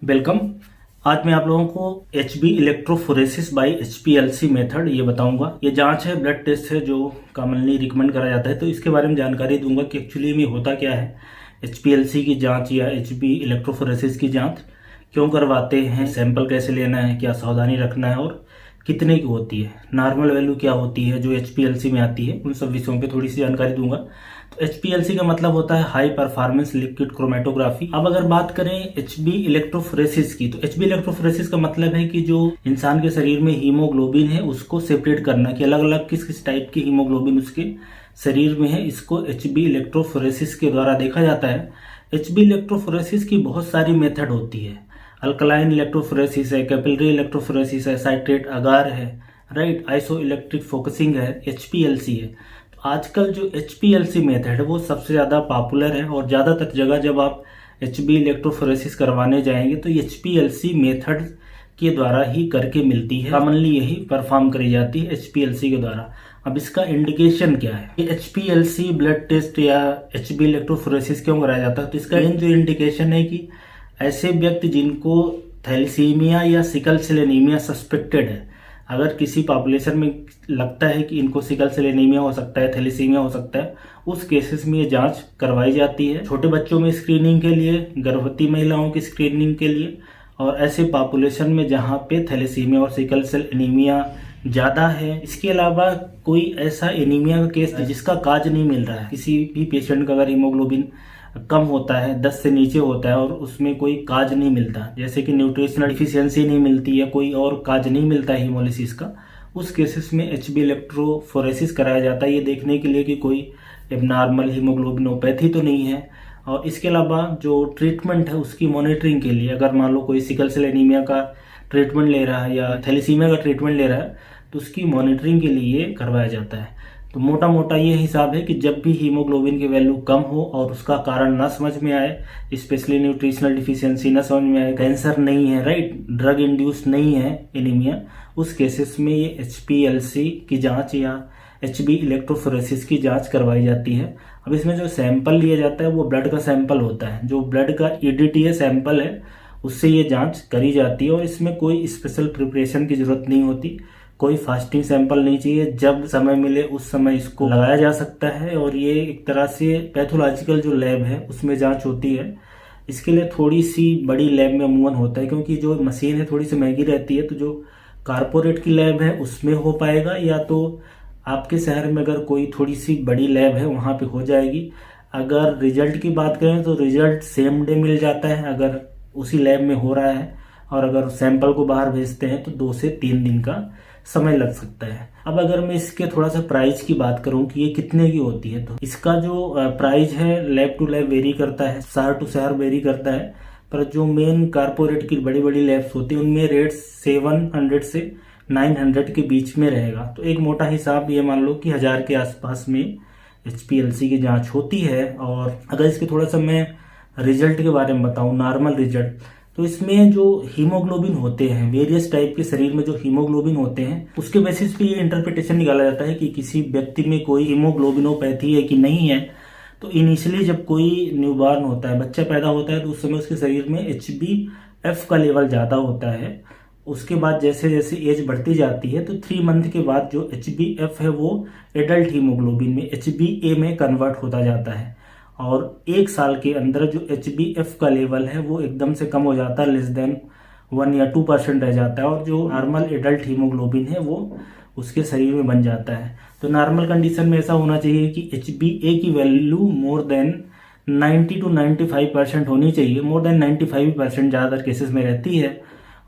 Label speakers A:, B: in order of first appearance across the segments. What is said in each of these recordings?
A: Welcome. आज मैं आप लोगों को HB electrophoresis by HPLC method ये बताऊंगा। ये जांच है, ब्लड टेस्ट है जो कॉमनली रिकमेंड करा जाता है। तो इसके बारे में जानकारी दूंगा कि एक्चुअली में होता क्या है। HPLC की जांच या HB इलेक्ट्रोफोरेसिस की जांच क्यों करवाते हैं, सैंपल कैसे लेना है, क्या सावधानी रखना है और कितने की होती है, नॉर्मल वैल्यू क्या होती है जो HPLC में आती है, उन सब विषयों पे थोड़ी सी जानकारी दूंगा। तो HPLC का मतलब होता है हाई परफॉर्मेंस लिक्विड क्रोमेटोग्राफी। अब अगर बात करें HB इलेक्ट्रोफोरेसिस की, तो HB इलेक्ट्रोफोरेसिस का मतलब है कि जो इंसान के शरीर में हीमोग्लोबिन है उसको सेपरेट करना, कि अलग अलग किस किस टाइप की हीमोग्लोबिन उसके शरीर में है, इसको HB इलेक्ट्रोफोरेसिस के द्वारा देखा जाता है। HB इलेक्ट्रोफोरेसिस की बहुत सारी मेथड होती है। अल्कलाइन इलेक्ट्रोफोरेसिस है, कैपिलरी इलेक्ट्रोफोरेसिस है, साइट्रेट अगार है, राइट, आइसो इलेक्ट्रिक फोकसिंग है, HPLC है। तो आजकल जो HPLC मेथड है वो सबसे ज़्यादा पॉपुलर है और ज़्यादातर जगह जब आप HB इलेक्ट्रोफोरेसिस करवाने जाएंगे तो HPLC मेथड के द्वारा ही करके मिलती है। कॉमनली यही परफॉर्म करी जाती है HPLC के द्वारा। अब इसका इंडिकेशन क्या है, ये HPLC ब्लड टेस्ट या HB इलेक्ट्रोफोरेसिस क्यों कराया जाता है? तो इसका मेन जो इंडिकेशन है कि ऐसे व्यक्ति जिनको थैलेसीमिया या सिकल सेल एनीमिया सस्पेक्टेड है, अगर किसी पॉपुलेशन में लगता है कि इनको सिकल सेल एनीमिया हो सकता है, थैलेसीमिया हो सकता है, उस केसेस में ये जांच करवाई जाती है। छोटे बच्चों में स्क्रीनिंग के लिए, गर्भवती महिलाओं की स्क्रीनिंग के लिए, और ऐसे पॉपुलेशन में जहाँ पे थैलेसीमिया और सिकल सेल एनीमिया ज़्यादा है। इसके अलावा कोई ऐसा एनीमिया का केस जिसका काज नहीं मिल रहा है, किसी भी पेशेंट का अगर हीमोग्लोबिन कम होता है, 10 से नीचे होता है और उसमें कोई काज नहीं मिलता, जैसे कि न्यूट्रिशनल डिफिशियंसी नहीं मिलती या कोई और काज नहीं मिलता है हीमोलिसिस का, उस केसेस में HB इलेक्ट्रोफोरेसिस कराया जाता है, ये देखने के लिए कि कोई एबनॉर्मल हीमोग्लोबिनोपैथी तो नहीं है। और इसके अलावा जो ट्रीटमेंट है उसकी मॉनिटरिंग के लिए, अगर मान लो कोई सिकल सेल एनीमिया का ट्रीटमेंट ले रहा है या थैलेसीमिया का ट्रीटमेंट ले रहा है तो उसकी मॉनिटरिंग के लिए करवाया जाता है। तो मोटा मोटा ये हिसाब है कि जब भी हीमोग्लोबिन की वैल्यू कम हो और उसका कारण ना समझ में आए, स्पेशली न्यूट्रिशनल डिफिशियंसी ना समझ में आए, कैंसर नहीं है, राइट, ड्रग इंड्यूस नहीं है एनीमिया, उस केसेस में ये HPLC की जांच या HB इलेक्ट्रोफोरेसिस की जांच करवाई जाती है। अब इसमें जो सैंपल लिया जाता है वो ब्लड का सैंपल होता है, जो ब्लड का EDTA सैंपल है उससे ये जांच करी जाती है और इसमें कोई स्पेशल प्रिपरेशन की जरूरत नहीं होती, कोई फास्टिंग सैंपल नहीं चाहिए, जब समय मिले उस समय इसको लगाया जा सकता है। और ये एक तरह से पैथोलॉजिकल जो लैब है उसमें जांच होती है। इसके लिए थोड़ी सी बड़ी लैब में अमूमन होता है, क्योंकि जो मशीन है थोड़ी सी महंगी रहती है। तो जो कारपोरेट की लैब है उसमें हो पाएगा, या तो आपके शहर में अगर कोई थोड़ी सी बड़ी लैब है वहाँ पे हो जाएगी। अगर रिजल्ट की बात करें तो रिजल्ट सेम डे मिल जाता है अगर उसी लैब में हो रहा है, और अगर सैंपल को बाहर भेजते हैं तो 2 से 3 दिन का समय लग सकता है। अब अगर मैं इसके थोड़ा सा प्राइस की बात करूं कि ये कितने की होती है, तो इसका जो प्राइस है लैब टू लैब वेरी करता है, शहर टू शहर वेरी करता है, पर जो मेन कारपोरेट की बड़ी बड़ी लैब्स होती है उनमें रेट 700 से 900 के बीच में रहेगा। तो एक मोटा हिसाब ये मान लो कि 1000 के आसपास में HPLC की जांच होती है। और अगर इसके थोड़ा सा मैं रिजल्ट के बारे में बताऊं, नॉर्मल रिजल्ट, तो इसमें जो हीमोग्लोबिन होते हैं, वेरियस टाइप के शरीर में जो हीमोग्लोबिन होते हैं उसके बेसिस पे ये इंटरप्रिटेशन निकाला जाता है कि किसी व्यक्ति में कोई हीमोग्लोबिनोपैथी है कि नहीं है। तो इनिशियली जब कोई न्यूबॉर्न होता है, बच्चा पैदा होता है, तो उस समय उसके शरीर में HbF का लेवल ज़्यादा होता है। उसके बाद जैसे जैसे एज बढ़ती जाती है तो 3 मंथ के बाद जो HbF है वो एडल्ट हीमोग्लोबिन में HbA में कन्वर्ट होता जाता है, और 1 साल के अंदर जो HbF का लेवल है वो एकदम से कम हो जाता है, लेस देन 1 या 2% रह जाता है, और जो नॉर्मल एडल्ट हीमोग्लोबिन है वो उसके शरीर में बन जाता है। तो नॉर्मल कंडीशन में ऐसा होना चाहिए कि HbA की वैल्यू मोर देन 90 to 95% होनी चाहिए, मोर देन 95% ज़्यादातर केसेस में रहती है,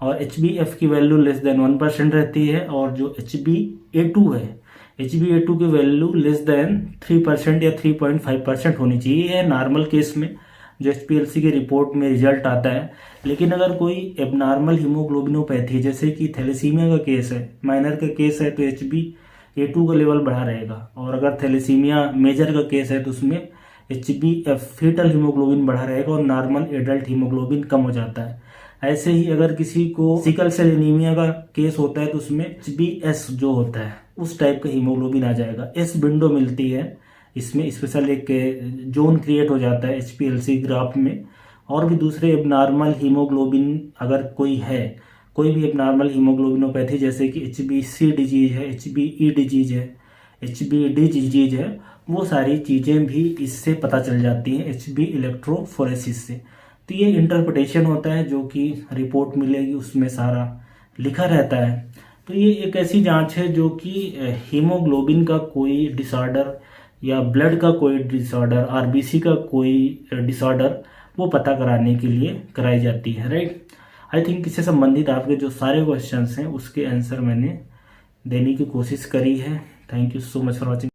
A: और HbF की वैल्यू लेस देन 1% रहती है, और जो HbA2 है, HbA2 की वैल्यू लेस देन 3% या 3.5% होनी चाहिए, है नॉर्मल केस में जो HPLC की रिपोर्ट में रिजल्ट आता है। लेकिन अगर कोई एबनॉर्मल हीमोग्लोबिनोपैथी जैसे कि थैलेसीमिया का केस है, माइनर का केस है, तो HbA2 का लेवल बढ़ा रहेगा, और अगर थैलेसीमिया मेजर का केस है तो उसमें HbF फीटल हीमोग्लोबिन बढ़ा रहेगा और नॉर्मल एडल्ट हीमोग्लोबिन कम हो जाता है। ऐसे ही अगर किसी को सिकल सेल एनीमिया का केस होता है तो उसमें HbS जो होता है उस टाइप का हीमोग्लोबिन आ जाएगा, एस विंडो मिलती है, इसमें स्पेशल एक जोन क्रिएट हो जाता है HPLC ग्राफ में, और भी दूसरे एबनॉर्मल हीमोग्लोबिन अगर कोई है, कोई भी एबनॉर्मल हीमोग्लोबिनोपैथी जैसे कि HbC डिजीज है, HbE डिजीज है, HbD डिजीज है, वो सारी चीज़ें भी इससे पता चल जाती हैं HB इलेक्ट्रोफोरेसिस से। तो ये इंटरप्रिटेशन होता है जो कि रिपोर्ट मिलेगी उसमें सारा लिखा रहता है। तो ये एक ऐसी जांच है जो कि हीमोग्लोबिन का कोई डिसऑर्डर या ब्लड का कोई डिसऑर्डर, RBC का कोई डिसऑर्डर वो पता कराने के लिए कराई जाती है, राइट। आई थिंक इससे संबंधित आपके जो सारे क्वेश्चंस हैं उसके आंसर मैंने देने की कोशिश करी है। Thank you so much for watching.